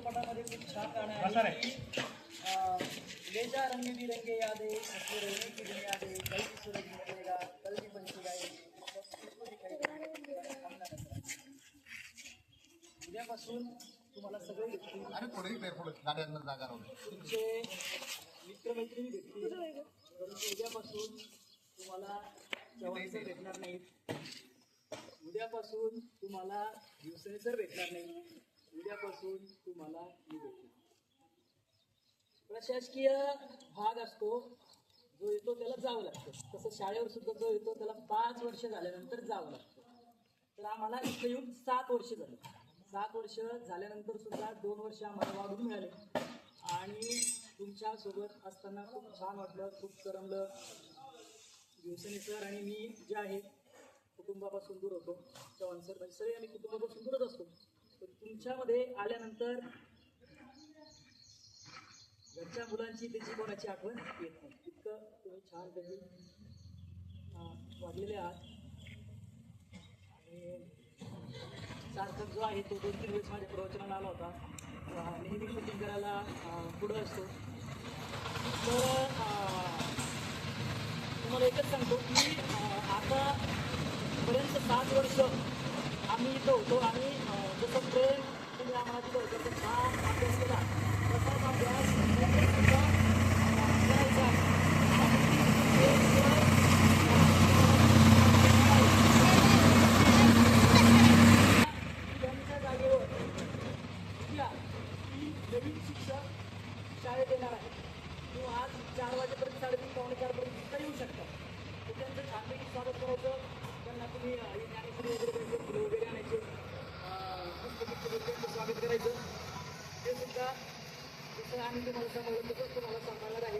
चित्रपटामध्ये खूप छान गाणं आहे ले जा रंग बिरंगे यादे अपने रोने की दुनिया दे कल भी सूरज निकलेगा कल भी पंछी गाएंगे किसको दिखाई उद्यापासून तुम्हाला सगळे भेटतील तुमचे मित्रमैत्रिणी भेटतील परंतु उद्यापासून तुम्हाला चव्हाणसर भेटणार नाहीत उद्यापासून तुम्हाला दिवसेसर भेटणार नाही उद्यापासून तुम्हाला मी भेटणार प्रशासकीय भाग असतो जो येतो त्याला जावं लागतं तसं शाळेवर सुद्धा जो येतो त्याला 5 वर्ष झाल्यानंतर जावं लागतं तर आम्हाला इथं येऊन 7 वर्ष झालं 7 वर्ष झाल्यानंतर सुद्धा 2 वर्ष आम्हाला वाढून मिळाले आणि तुमच्यासोबत असताना खूप छान वाटलं खूप करमलं दिवसाने सर आणि मी जे आहे कुटुंबापासून दूर होतो चव्हाण सर म्हणजे सगळे आम्ही कुटुंबापासून दूरच असतो पण तुमच्यामध्ये आल्यानंतर घरच्या मुलांची त्याची कोणाची आठवण येत नाही इतकं तुम्ही छानपैकी वाढलेले आहात आणि सार्थक जो आहे तो 2-3 वेळेस माझ्या प्रवचनाला आला होता नेहमी शूटिंग करायला पुढं असतो तर तुम्हाला एकच सांगतो की आतापर्यंत 7 वर्ष आम्ही इथं होतो आणि जसं प्रेम तुम्ही आम्हाला दिलं होतं तर छान अभ्यास केला तसाच अभ्यास करायचा त्यांच्या जागेवर उद्या ती नवीन शिक्षक शाळेत येणार आहे किंवा आज 4 वाजेपर्यंत 3:30-4:15 सुद्धा येऊ शकतात तर त्यांचं छानपैकी स्वागत करायचं त्यांना तुम्ही ज्ञानेश्वरी वगैरे द्यायचं फुलं वगैरे आणायचे पुस्तकाचं स्वागत करायचं ते सुद्धा जसं आम्ही तुम्हाला सांभाळलं तसंच तुम्हाला सांभाळणार आहे